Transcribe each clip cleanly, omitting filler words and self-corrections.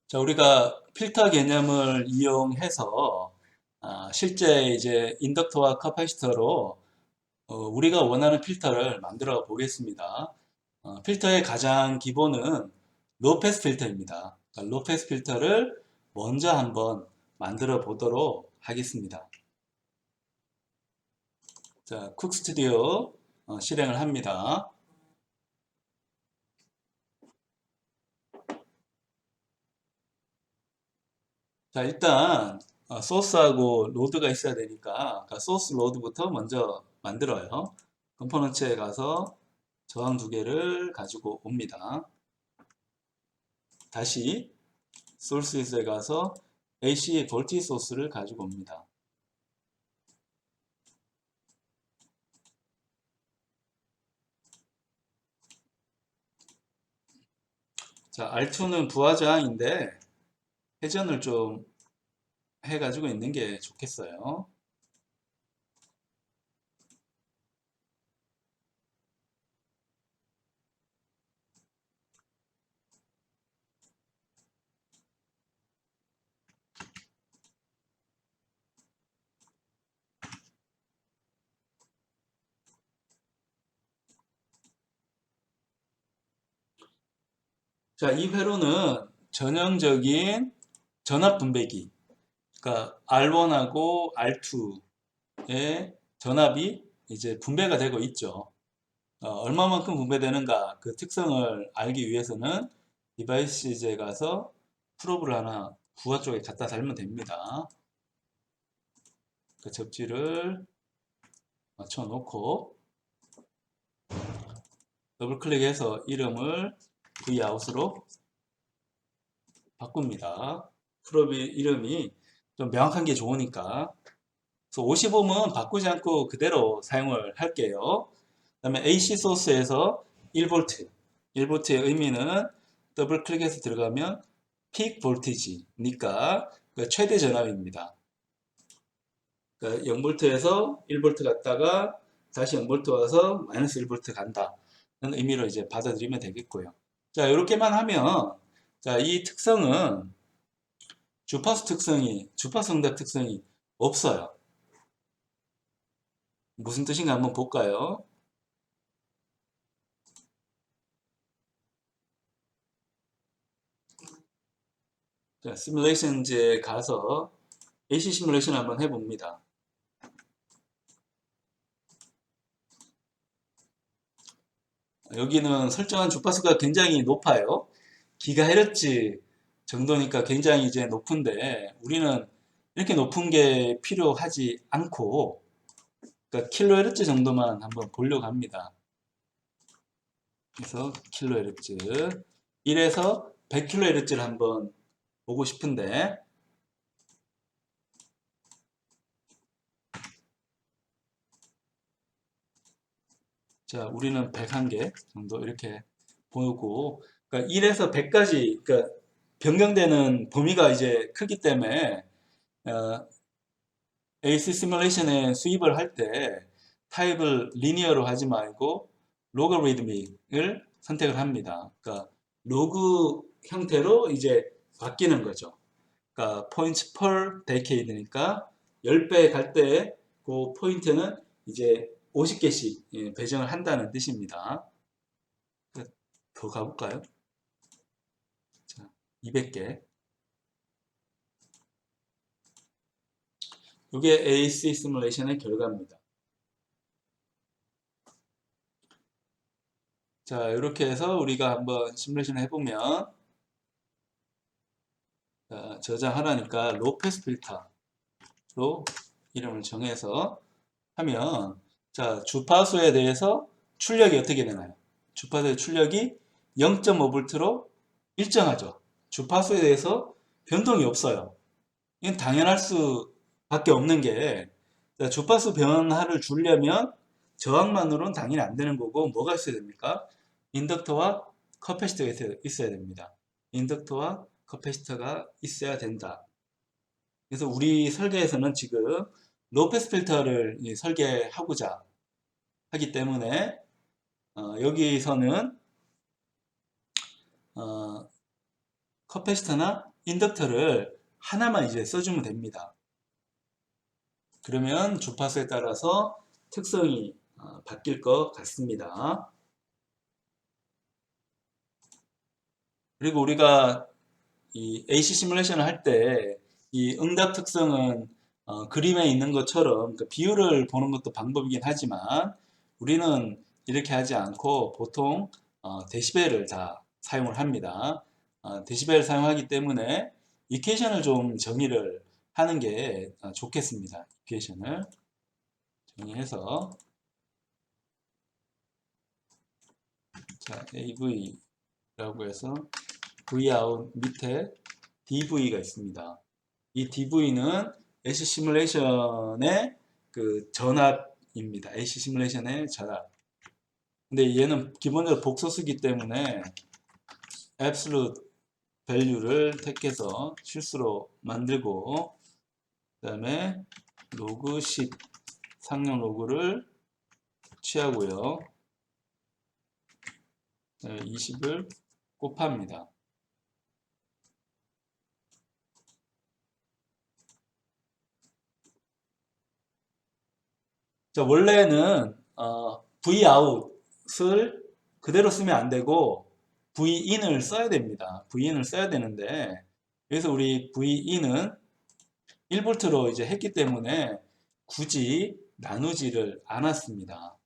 자, 우리가 필터 개념을 이용해서 실제 이제 인덕터와 카파시터로 우리가 원하는 필터를 만들어 보겠습니다. 필터의 가장 기본은 로패스 필터입니다. 그러니까 로패스 필터를 먼저 한번 만들어 보도록 하겠습니다. 자, 쿡 스튜디오 실행을 합니다. 자, 일단 소스하고 로드가 있어야 되니까 소스 로드부터 먼저 만들어요. 컴포넌트에 가서 저항 두 개를 가지고 옵니다. 다시 소스에 가서 AC 볼티 소스를 가지고 옵니다. 자, R2는 부하 저항인데 회전을 좀 해가지고 있는 게 좋겠어요. 자, 이 회로는 전형적인 전압 분배기, 그러니까 R1하고 R2의 전압이 이제 분배가 되고 있죠. 얼마만큼 분배되는가 그 특성을 알기 위해서는 디바이스에 가서 프로브를 하나 부하 쪽에 갖다 달면 됩니다. 그 접지를 맞춰 놓고 더블 클릭해서 이름을 vout으로 바꿉니다. 프로브 이름이 좀 명확한 게 좋으니까. 그래서 55는 바꾸지 않고 그대로 사용을 할게요. 그 다음에 AC 소스에서 1V. 1V의 의미는 더블 클릭해서 들어가면 픽 볼티지니까 최대 전압입니다. 그러니까 0V에서 1V 갔다가 다시 0V 와서 마이너스 1V 간다는 의미로 이제 받아들이면 되겠고요. 자, 이렇게만 하면 자, 이 특성은 주파수 응답 특성이 없어요. 무슨 뜻인가 한번 볼까요? 자, 시뮬레이션즈에 가서 AC 시뮬레이션 한번 해봅니다. 여기는 설정한 주파수가 굉장히 높아요. 기가헤르츠 정도니까 굉장히 이제 높은데 우리는 이렇게 높은 게 필요하지 않고 그러니까 킬로헤르츠 정도만 한번 보려고 합니다. 그래서 킬로헤르츠 1에서 100킬로헤르츠를 한번 보고 싶은데 자, 우리는 101개 정도 이렇게 보고 그러니까 1에서 100까지 그러니까 변경되는 범위가 이제 크기 때문에 AC 시뮬레이션에 수입을 할 때 타입을 리니어로 하지 말고 로거리드믹을 선택을 합니다. 그러니까 로그 형태로 이제 바뀌는 거죠. 그러니까 points per decade니까 10배 갈 때 그 포인트는 이제 50개씩 배정을 한다는 뜻입니다. 더 가볼까요? 자, 200개. 이게 AC 시뮬레이션의 결과입니다. 자, 이렇게 해서 우리가 한번 시뮬레이션을 해보면 저장하라니까 로패스 필터로 이름을 정해서 하면 자, 주파수에 대해서 출력이 어떻게 되나요? 주파수의 출력이 0.5V로 일정하죠. 주파수에 대해서 변동이 없어요. 이건 당연할 수밖에 없는 게 주파수 변화를 주려면 저항만으로는 당연히 안 되는 거고 뭐가 있어야 됩니까? 인덕터와 커패시터가 있어야 됩니다. 인덕터와 커패시터가 있어야 된다. 그래서 우리 설계에서는 지금 로패스 필터를 설계하고자 하기 때문에 여기서는 어, 커패시터나 인덕터를 하나만 이제 써주면 됩니다. 그러면 주파수에 따라서 특성이 바뀔 것 같습니다. 그리고 우리가 이 AC 시뮬레이션을 할 때 이 응답 특성은 그림에 있는 것처럼 그 비율을 보는 것도 방법이긴 하지만 우리는 이렇게 하지 않고 보통 데시벨을 다 사용을 합니다. 데시벨 사용하기 때문에 이퀘이션을 좀 정의를 하는 게 좋겠습니다. 이퀘이션을 정의해서 자, AV라고 해서 Vout 밑에 DV가 있습니다. 이 DV는 AC 시뮬레이션의 그 전압입니다. AC 시뮬레이션의 전압. 근데 얘는 기본적으로 복소수기 때문에 absolute value를 택해서 실수로 만들고 그 다음에 로그 10 상용 로그를 취하고요. 20을 곱합니다. 자, 원래는 vout을 그대로 쓰면 안 되고 vin을 써야 됩니다. vin을 써야 되는데 여기서 우리 vin은 1V로 이제 했기 때문에 굳이 나누지를 않았습니다.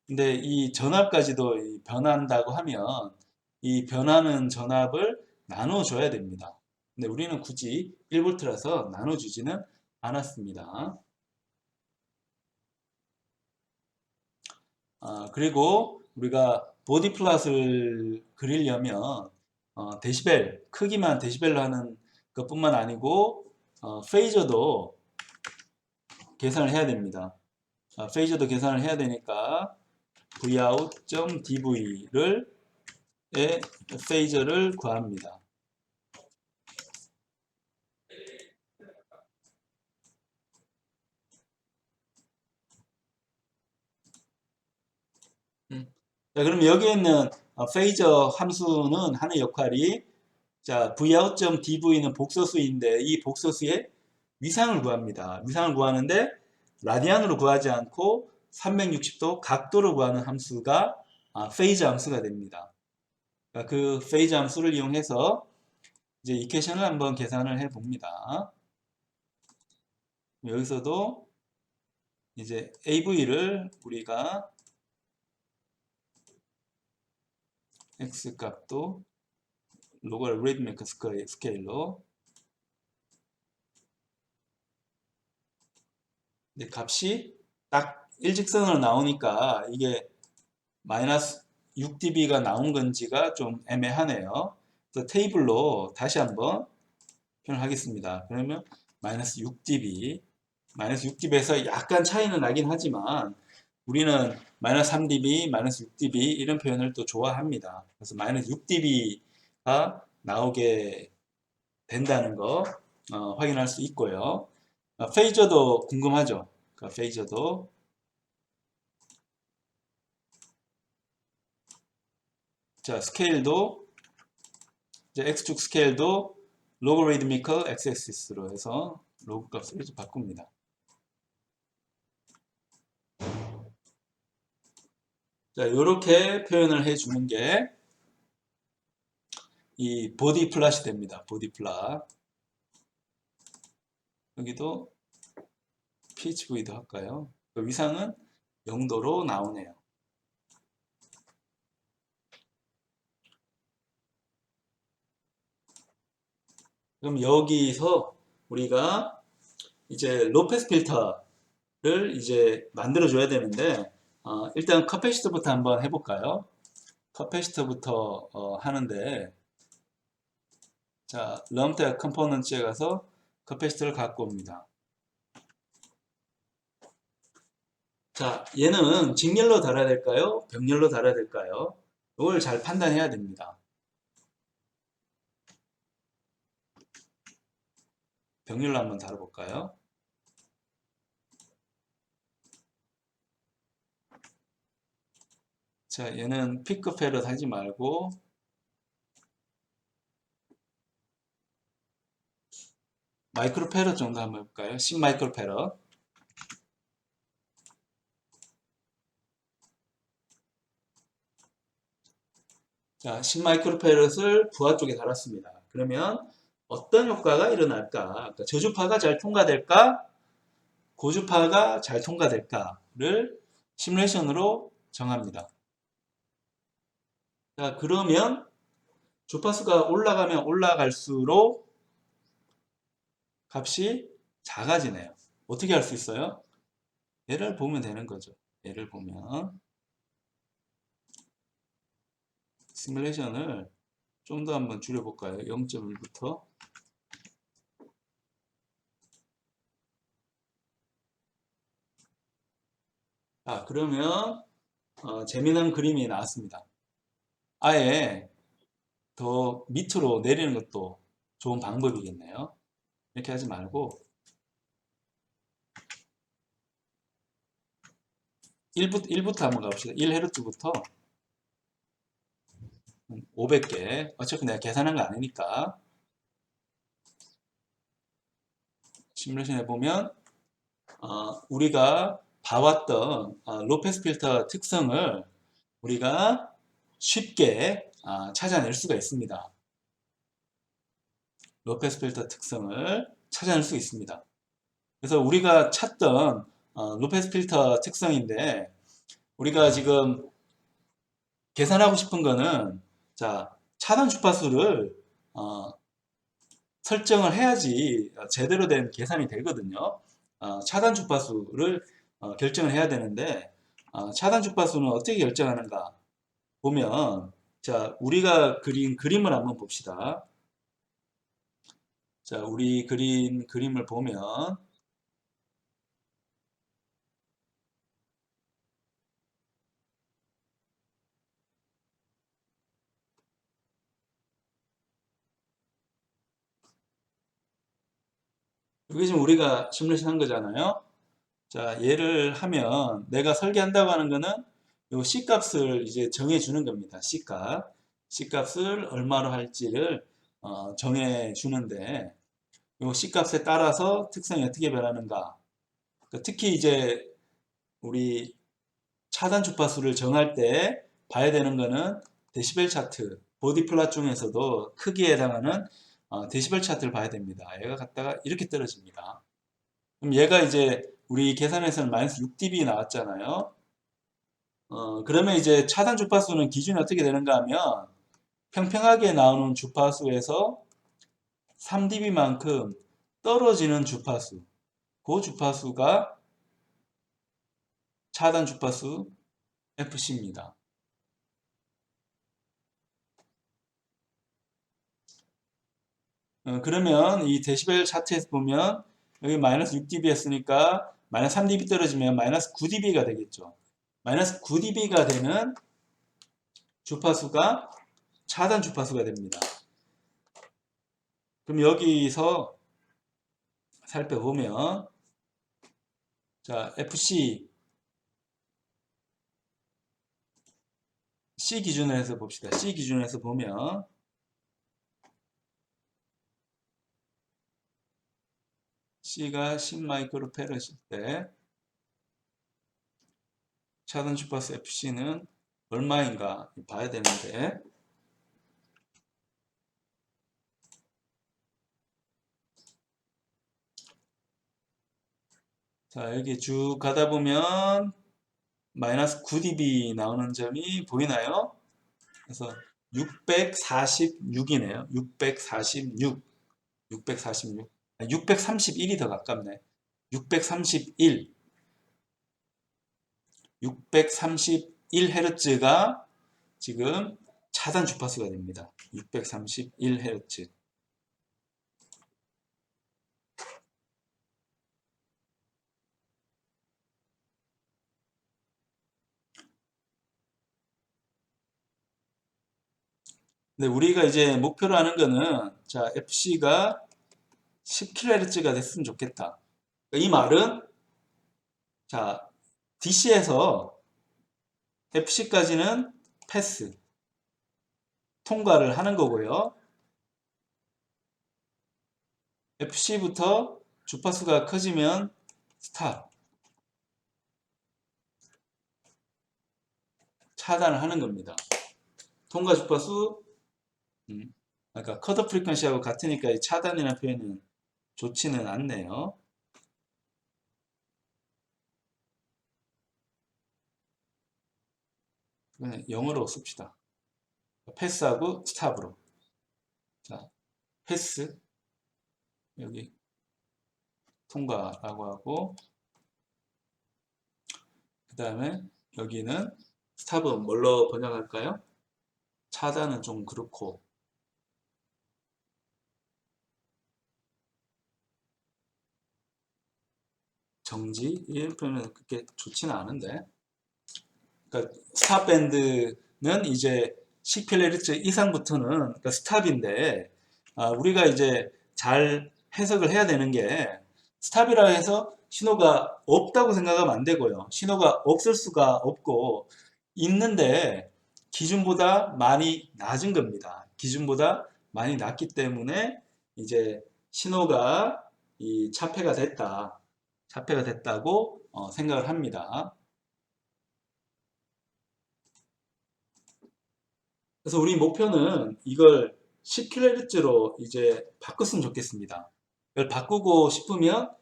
근데 이 전압까지도 변한다고 하면 이 변하는 전압을 나눠줘야 됩니다. 근데 우리는 굳이 1V라서 나눠주지는 않았습니다. 그리고 우리가 보디 플롯을 그리려면 데시벨 크기만 데시벨로 하는 것뿐만 아니고 페이저도 계산을 해야 됩니다. 페이저도 계산을 해야 되니까 vout.dv를 페이저를 구합니다. 자, 그럼 여기에 있는 페이저 함수는 하는 역할이 자, vout.dv는 복소수인데 이 복소수의 위상을 구합니다. 위상을 구하는데 라디안으로 구하지 않고 360도 각도로 구하는 함수가 페이저 함수가 됩니다. 그러니까 그 페이저 함수를 이용해서 이제 이퀘이션을 한번 계산을 해 봅니다. 여기서도 이제 AV를 우리가 X 값도 로가리드믹 스케일로 근데 값이 딱 일직선으로 나오니까 이게 마이너스 6dB가 나온 건지가 좀 애매하네요. 그래서 테이블로 다시 한번 표현하겠습니다. 그러면 마이너스 6dB 마이너스 6dB에서 약간 차이는 나긴 하지만 우리는 마이너스 3dB, 마이너스 6dB 이런 표현을 또 좋아합니다. 그래서 마이너스 6dB가 나오게 된다는 거 확인할 수 있고요. 페이저도 궁금하죠? 페이저도 자 스케일도 이제 x축 스케일도 로거리드미컬 x-axis로 해서 로그 값을 이제 바꿉니다. 자, 이렇게 표현을 해주는 게 이 보디 플랫이 됩니다. 보디 플랫. 여기도 pH V도 할까요? 그 위상은 0도로 나오네요. 그럼 여기서 우리가 이제 로페스 필터를 이제 만들어 줘야 되는데 일단 커패시터부터 한번 해볼까요? 커패시터부터 하는데 자 럼텍 컴포넌츠에 가서 커패시터를 갖고 옵니다. 자 얘는 직렬로 달아야 될까요? 병렬로 달아야 될까요? 이걸 잘 판단해야 됩니다. 병렬로 한번 다뤄볼까요? 자, 얘는 피크 패럿 하지 말고 마이크로페럿 정도 한번 해볼까요? 10 마이크로페럿. 자, 10 마이크로페럿을 부하 쪽에 달았습니다. 그러면 어떤 효과가 일어날까? 그러니까 저주파가 잘 통과될까? 고주파가 잘 통과될까를 시뮬레이션으로 정합니다. 자, 그러면 주파수가 올라가면 올라갈수록 값이 작아지네요. 어떻게 할 수 있어요? 얘를 보면 되는 거죠. 얘를 보면 시뮬레이션을 좀 더 한번 줄여볼까요? 0.1부터. 자, 그러면 재미난 그림이 나왔습니다. 아예 더 밑으로 내리는 것도 좋은 방법이겠네요. 이렇게 하지 말고 1부터 한번 가봅시다. 1Hz부터 500개. 어차피 내가 계산한 거 아니니까. 시뮬레이션 해보면 우리가 봐왔던 로페스 필터 특성을 우리가 쉽게 찾아낼 수가 있습니다. 로페스 필터 특성을 찾아낼 수 있습니다. 그래서 우리가 찾던 로페스 필터 특성인데 우리가 지금 계산하고 싶은 거는 자 차단 주파수를 설정을 해야지 제대로 된 계산이 되거든요. 차단 주파수를 결정을 해야 되는데 차단 주파수는 어떻게 결정하는가 보면 자 우리가 그린 그림을 한번 봅시다. 자 우리 그린 그림을 보면 여기 지금 우리가 시뮬레이션 한 거잖아요. 자, 얘를 하면 내가 설계한다고 하는 거는 요 C 값을 이제 정해 주는 겁니다. C 값. C 값을 얼마로 할지를 정해 주는데 요 C 값에 따라서 특성이 어떻게 변하는가. 그러니까 특히 이제 우리 차단 주파수를 정할 때 봐야 되는 거는 데시벨 차트, 보디 플랫 중에서도 크기에 해당하는 데시벨 차트를 봐야 됩니다. 얘가 갖다가 이렇게 떨어집니다. 그럼 얘가 이제 우리 계산에서는 마이너스 6dB 나왔잖아요. 그러면 이제 차단 주파수는 기준이 어떻게 되는가 하면 평평하게 나오는 주파수에서 3dB만큼 떨어지는 주파수, 그 주파수가 차단 주파수 FC입니다. 그러면 이 데시벨 차트에서 보면 여기 마이너스 6dB 했으니까 마이너스 3dB 떨어지면 마이너스 9dB가 되겠죠. 마이너스 9dB가 되는 주파수가 차단 주파수가 됩니다. 그럼 여기서 살펴보면 자 FC C 기준으로 해서 봅시다. C 기준으로 해서 보면 C가 10 마이크로 페럿일 때 차단 주파수 FC는 얼마인가 봐야 되는데 자 여기 쭉 가다 보면 마이너스 9dB 나오는 점이 보이나요? 그래서 646이네요. 646 646 631이 더 가깝네. 631 631Hz가 지금 차단 주파수가 됩니다. 631Hz. 근데 우리가 이제 목표로 하는 거는 자 FC가 10kHz가 됐으면 좋겠다. 이 말은 자 DC에서 FC까지는 패스 통과를 하는 거고요. FC부터 주파수가 커지면 스탑, 차단을 하는 겁니다. 통과 주파수, 그러니까 컷오프 프리퀀시하고 같으니까 이 차단이라는 표현은 좋지는 않네요. 그냥 영어로 씁시다. 패스하고 스탑으로. 자, 패스, 여기 통과라고 하고, 그 다음에 여기는 스탑은 뭘로 번역할까요? 차단은 좀 그렇고, 정지, 이런 표현은 그렇게 좋지는 않은데. 그러니까 스탑 밴드는 이제 10kHz 이상부터는 그러니까 스탑인데, 우리가 이제 잘 해석을 해야 되는 게, 스탑이라 해서 신호가 없다고 생각하면 안 되고요. 신호가 없을 수가 없고, 있는데 기준보다 많이 낮은 겁니다. 기준보다 많이 낮기 때문에 이제 신호가 이 차폐가 됐다고 생각을 합니다. 그래서 우리 목표는 이걸 10kHz로 이제 바꿨으면 좋겠습니다. 이걸 바꾸고 싶으면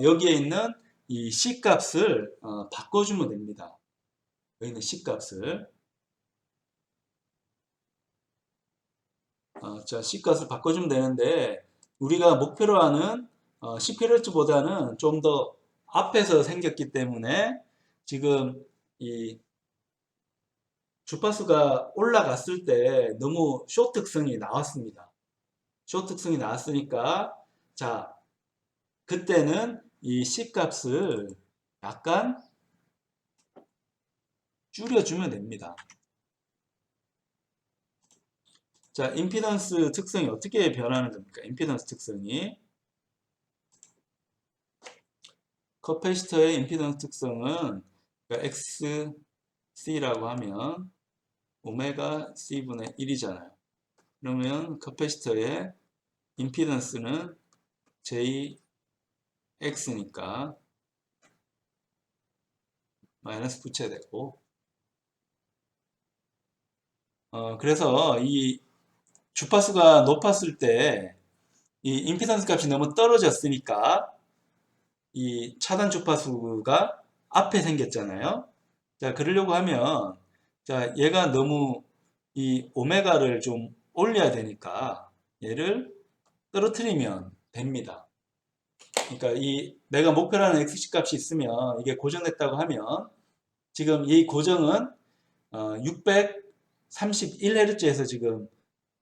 여기에 있는 이 C 값을 바꿔주면 됩니다. 여기 있는 C 값을 자, C 값을 바꿔주면 되는데 우리가 목표로 하는 10kHz보다는 좀 더 앞에서 생겼기 때문에 지금 이 주파수가 올라갔을 때 너무 쇼트성이 나왔습니다. 쇼트성이 나왔으니까 자, 그때는 이 C 값을 약간 줄여주면 됩니다. 자, 임피던스 특성이 어떻게 변하는 겁니까? 임피던스 특성이 커패시터의 임피던스 특성은 XC라고 하면 오메가 C분의 1이잖아요. 그러면 커패시터의 임피던스는 JX니까 마이너스 붙여야 되고 그래서 이 주파수가 높았을 때 이 임피던스 값이 너무 떨어졌으니까 이 차단 주파수가 앞에 생겼잖아요. 자, 그러려고 하면 자, 얘가 너무 이 오메가를 좀 올려야 되니까 얘를 떨어뜨리면 됩니다. 그러니까 이 내가 목표라는 XC 값이 있으면 이게 고정됐다고 하면 지금 이 고정은 631Hz에서 지금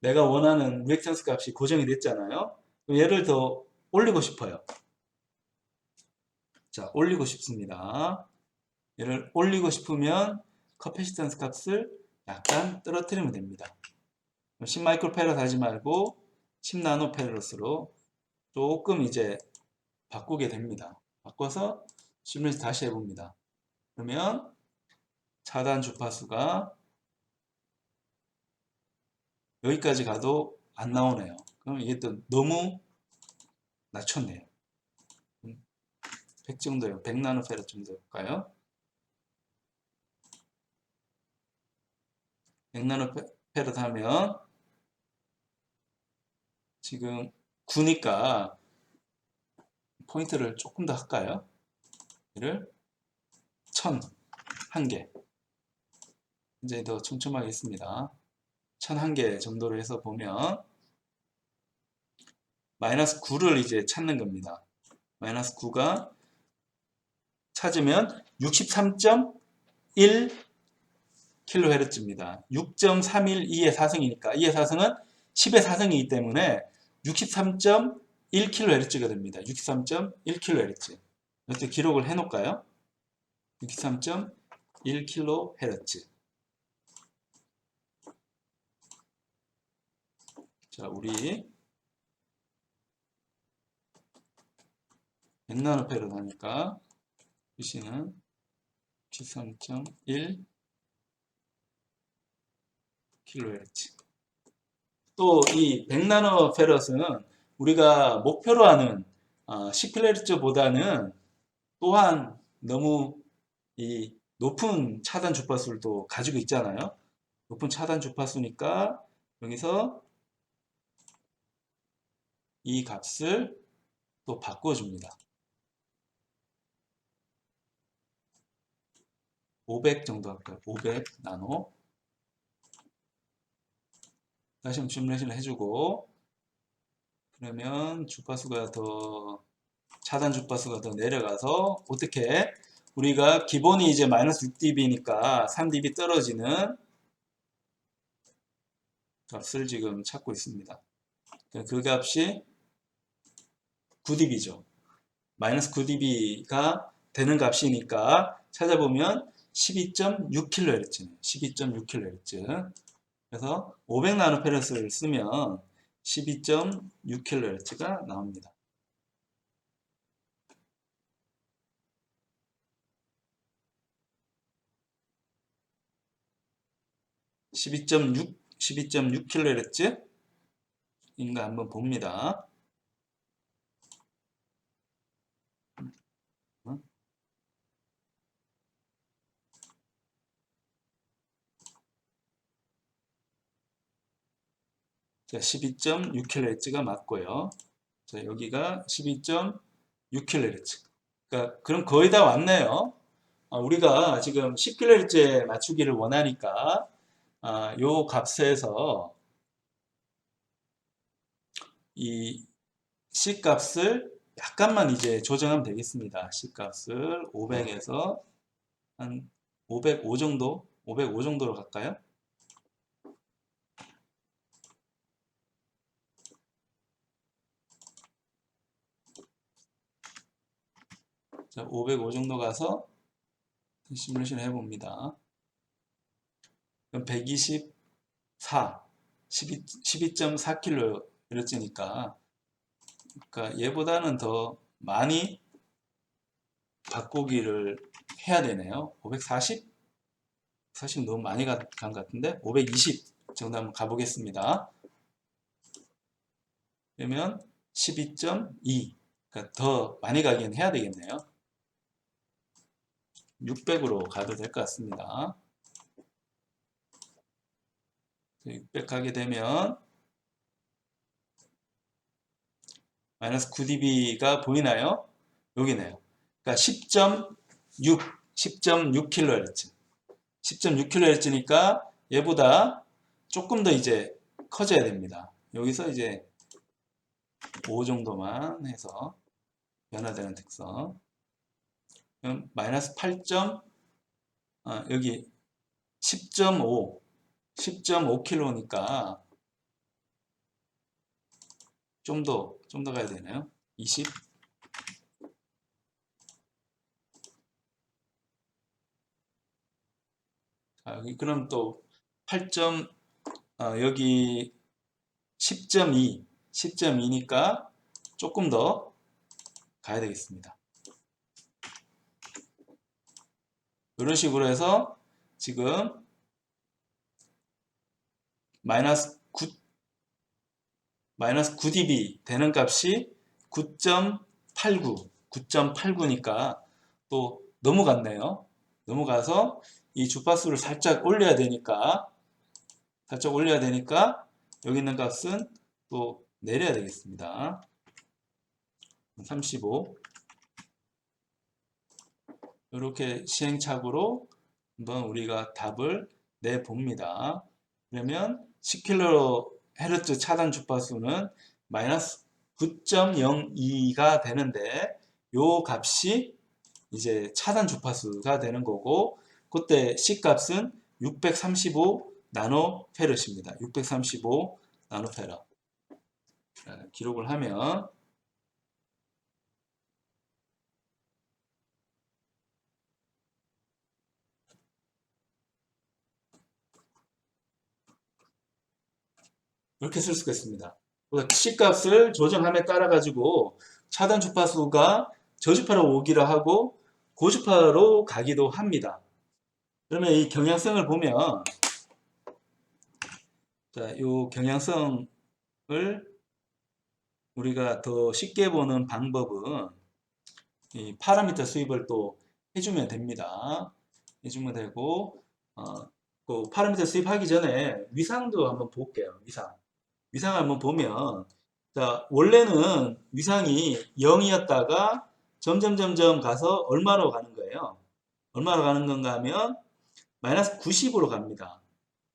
내가 원하는 리액션스 값이 고정이 됐잖아요. 얘를 더 올리고 싶어요. 자, 올리고 싶습니다. 얘를 올리고 싶으면 커패시턴스 값을 약간 떨어뜨리면 됩니다. 10마이크로페럿 하지 말고 10나노페럿으로 조금 이제 바꾸게 됩니다. 바꿔서 시뮬레이션 다시 해봅니다. 그러면 차단 주파수가 여기까지 가도 안 나오네요. 그럼 이게 또 너무 낮췄네요. 100 정도요. 100나노페럿 정도 할까요? 100나노페럿 하면 지금 9니까 포인트를 조금 더 할까요? 얘를 1001개 이제 더 촘촘하게 했습니다. 1001개 정도로 해서 보면 마이너스 9를 이제 찾는 겁니다. 마이너스 9가 찾으면 63.1kHz입니다. 6.312의 사승이니까 2의 사승은 10의 사승이기 때문에 63.1kHz가 됩니다. 63.1kHz 이렇게 기록을 해 놓을까요? 63.1kHz 자, 우리 100나노페럿 하니까 표시는 63.1kHz 또 이 100나노페럿은 우리가 목표로 하는 10kHz보다는 또한 너무 이 높은 차단 주파수를 가지고 있잖아요. 높은 차단 주파수니까 여기서 이 값을 또 바꿔줍니다. 500 정도 할까요? 500 나노. 다시 한번 시뮬레이션을 해주고, 그러면 차단 주파수가 더 내려가서, 어떻게? 우리가 기본이 이제 마이너스 6dB니까 3dB 떨어지는 값을 지금 찾고 있습니다. 그 값이 9dB죠. 마이너스 9dB가 되는 값이니까 찾아보면 12.6kHz네요. 12.6kHz. 그래서 500나노페르스를 쓰면 12.6kHz가 나옵니다. (12.6) 12.6kHz인가 한번 봅니다. 자, 12.6kHz가 맞고요. 자, 여기가 12.6kHz. 그러니까 그럼 거의 다 왔네요. 우리가 지금 10kHz에 맞추기를 원하니까 요 값에서 이 C 값을 약간만 이제 조정하면 되겠습니다. C 값을 500에서 한 505 정도? 505 정도로 갈까요? 자, 505 정도 가서 시뮬레이션 해봅니다. 그럼 124, 12.4kHz니까 그러니까 얘보다는 더 많이 바꾸기를 해야 되네요. 540? 40 너무 많이 간 것 같은데 520 정도 한번 가보겠습니다. 그러면 12.2 그러니까 더 많이 가긴 해야 되겠네요. 600으로 가도 될 것 같습니다. 600 가게 되면 마이너스 9dB가 보이나요? 여기네요. 그러니까 10.6 10.6kHz 10.6kHz니까 얘보다 조금 더 이제 커져야 됩니다. 여기서 이제 5 정도만 해서 변화되는 특성. 그럼 마이너스 8. 여기 10.5 10.5kHz니까 좀 더 가야 되나요? 20. 자, 여기 그럼 또 8. 여기 10.2 10.2니까 조금 더 가야 되겠습니다. 이런 식으로 해서 지금 마이너스 9dB 되는 값이 9.89 9.89니까 또 넘어갔네요. 넘어가서 이 주파수를 살짝 올려야 되니까 여기 있는 값은 또 내려야 되겠습니다. 35 이렇게 시행착오로 한번 우리가 답을 내봅니다. 그러면 10kHz 차단 주파수는 마이너스 9.02가 되는데 요 값이 이제 차단 주파수가 되는 거고 그때 C 값은 635 나노페럿입니다. 635 나노페럿. 기록을 하면 이렇게 쓸 수가 있습니다. C 값을 조정함에 따라 가지고 차단 주파수가 저주파로 오기도 하고 고주파로 가기도 합니다. 그러면 이 경향성을 보면 자, 이 경향성을 우리가 더 쉽게 보는 방법은 이 파라미터 수입을 또 해주면 됩니다. 해주면 되고, 그 파라미터 수입하기 전에 위상도 한번 볼게요. 위상 한번 보면, 자, 원래는 위상이 0이었다가 점점 가서 얼마로 가는 거예요? 얼마로 가는 건가 하면 마이너스 90으로 갑니다.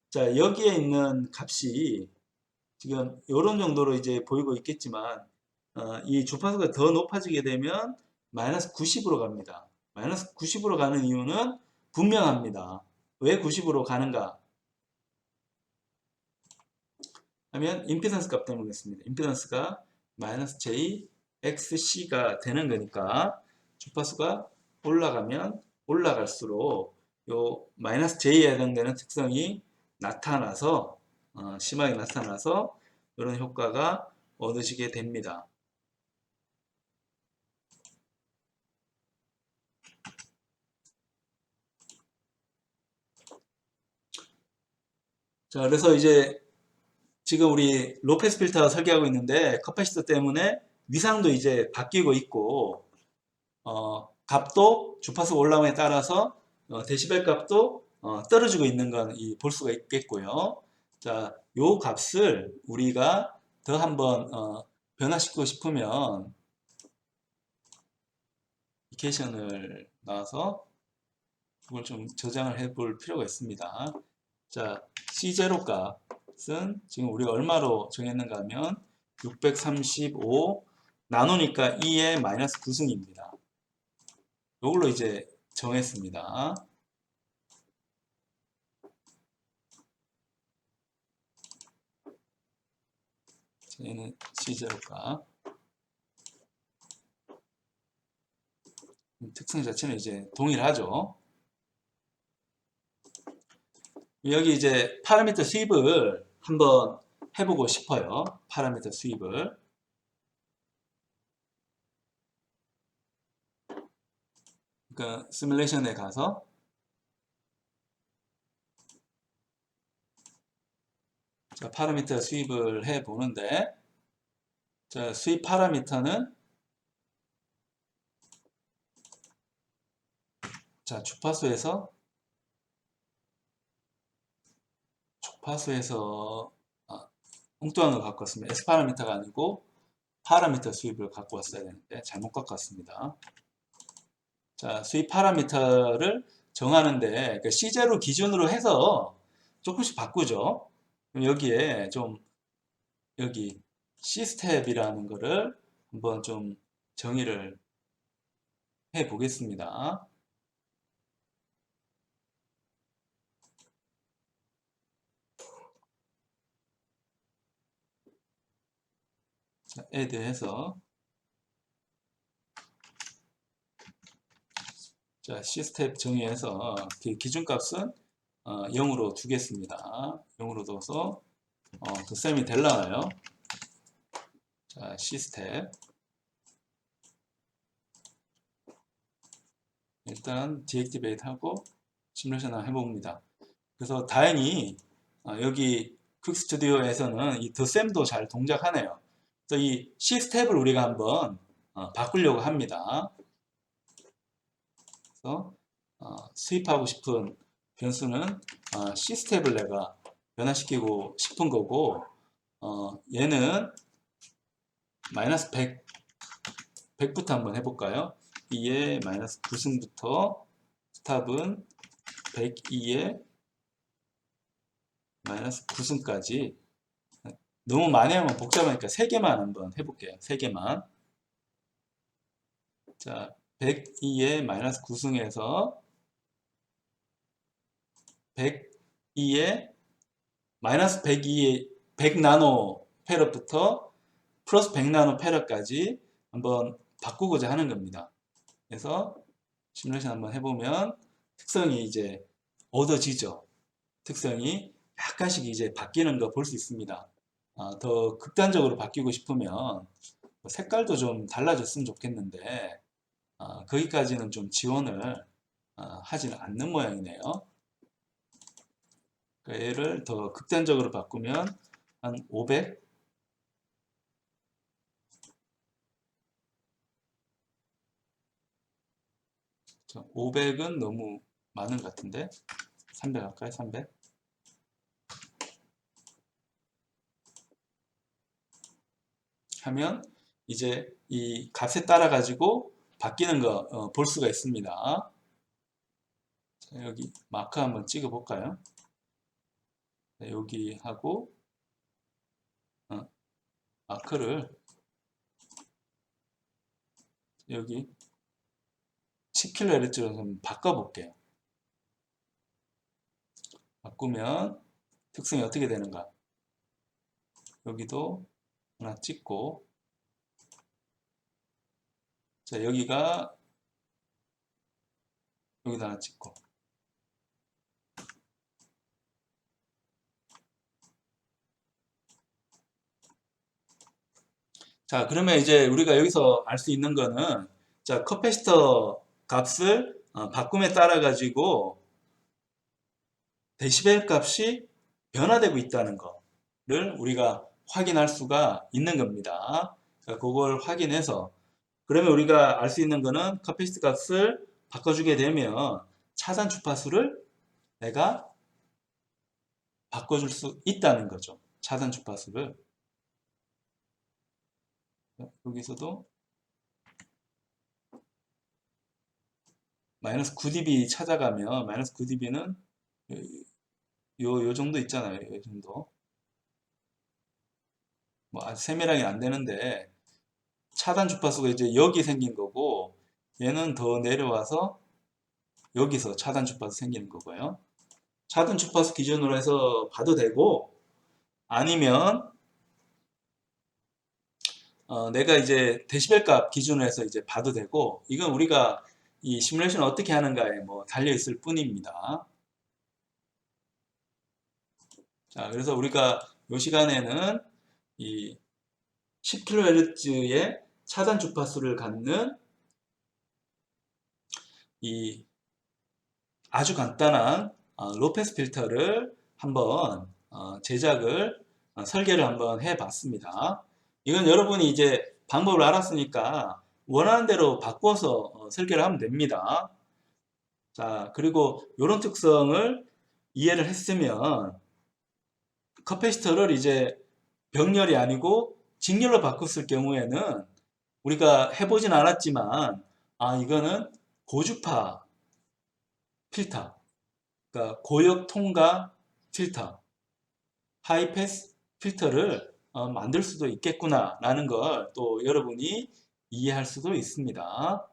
자, 여기에 있는 값이 지금 이런 정도로 이제 보이고 있겠지만, 이 주파수가 더 높아지게 되면 마이너스 90으로 갑니다. 마이너스 90으로 가는 이유는 분명합니다. 왜 90으로 가는가 하면 임피던스 값 때문이겠습니다. 임피던스가 마이너스 j xc가 되는 거니까 주파수가 올라가면 올라갈수록 요 마이너스 j에 해당되는 특성이 나타나서 심하게 나타나서 이런 효과가 얻으시게 됩니다. 자, 그래서 이제 지금 우리 로페스 필터 설계하고 있는데 커패시터 때문에 위상도 이제 바뀌고 있고 값도 주파수 올라옴에 따라서 데시벨 값도 떨어지고 있는 건 볼 수가 있겠고요. 자, 요 값을 우리가 더 한번 변화시키고 싶으면 이케이션을 나와서 그걸 좀 저장을 해 볼 필요가 있습니다. 자, C0 값은 지금 우리가 얼마로 정했는가 하면 635 나누니까 2의 마이너스 9승입니다. 이걸로 이제 정했습니다. 얘는 C0 값. 특성 자체는 이제 동일하죠. 여기 이제 파라미터 수입을 한번 해보고 싶어요. 파라미터 수입을. 그러니까 시뮬레이션에 가서 자, 파라미터 수입을 해 보는데 자, 수입 파라미터는 자, 주파수에서 엉뚱한 걸 갖고 왔습니다. S 파라미터가 아니고 파라미터 수입을 갖고 왔어야 되는데 잘못 갖고 왔습니다. 자, 수입 파라미터를 정하는데 그러니까 C0 기준으로 해서 조금씩 바꾸죠. 그럼 여기에 좀 여기 C스텝이라는 거를 한번 좀 정의를 해 보겠습니다. 자, add 해서 자, C스텝 정의해서 그 기준값은 0으로 두겠습니다. 0으로 둬서 그 셈이 될라나요? 자, C스텝 일단 디액티베이트 하고 시뮬레이션을 해봅니다. 그래서 다행히 여기 퀵스튜디오에서는 이 더셈도 잘 동작하네요. 그래서 이 C스텝을 우리가 한번 바꾸려고 합니다. 그래서 수입하고 싶은 변수는 C스텝을 내가 변화시키고 싶은 거고 얘는 마이너스 100부터 한번 해볼까요? 2의 마이너스 9승부터 스탑은 102의 마이너스 9승까지 너무 많이 하면 복잡하니까 3개만 한번 해볼게요. 3개만 자 102의 마이너스 9승에서 102의 마이너스 102의 100 나노 페럿부터 플러스 100 나노 페럿까지 한번 바꾸고자 하는 겁니다. 그래서 시뮬레이션 한번 해보면 특성이 이제 얻어지죠. 특성이 약간씩 이제 바뀌는 거 볼 수 있습니다. 더 극단적으로 바뀌고 싶으면 색깔도 좀 달라졌으면 좋겠는데 거기까지는 좀 지원을 하지는 않는 모양이네요. 그러니까 얘를 더 극단적으로 바꾸면 한 500 500은 너무 많은 것 같은데 300 할까요? 300 하면 이제 이 값에 따라 가지고 바뀌는 거 볼 수가 있습니다. 자, 여기 마크 한번 찍어 볼까요? 여기 하고 마크를 여기 10kHz로 좀 바꿔볼게요. 바꾸면 특성이 어떻게 되는가? 여기도 하나 찍고, 자, 여기가 여기다 하나 찍고. 자, 그러면 이제 우리가 여기서 알 수 있는 거는, 자, 커패시터 값을 바꿈에 따라 가지고 데시벨 값이 변화되고 있다는 거를 우리가 확인할 수가 있는 겁니다. 자, 그걸 확인해서 그러면 우리가 알 수 있는 거는 커패시터 값을 바꿔주게 되면 차단 주파수를 내가 바꿔줄 수 있다는 거죠. 차단 주파수를. 여기서도 마이너스 9dB 찾아가면 마이너스 9dB는 요 정도 있잖아요. 요 정도. 뭐 아주 세밀하게 안 되는데 차단 주파수가 이제 여기 생긴 거고 얘는 더 내려와서 여기서 차단 주파수 생기는 거고요. 차단 주파수 기준으로 해서 봐도 되고 아니면 내가 이제 데시벨 값 기준으로 해서 이제 봐도 되고 이건 우리가 이 시뮬레이션을 어떻게 하는가에 뭐 달려 있을 뿐입니다. 자, 그래서 우리가 이 시간에는 이 10kHz의 차단 주파수를 갖는 이 아주 간단한 로패스 필터를 한번 제작을 설계를 한번 해 봤습니다. 이건 여러분이 이제 방법을 알았으니까 원하는 대로 바꿔서 설계를 하면 됩니다. 자, 그리고 이런 특성을 이해를 했으면 커패시터를 이제 병렬이 아니고 직렬로 바꿨을 경우에는 우리가 해보진 않았지만 이거는 고주파 필터, 그러니까 고역 통과 필터, 하이패스 필터를 만들 수도 있겠구나 라는 걸 또 여러분이 이해할 수도 있습니다.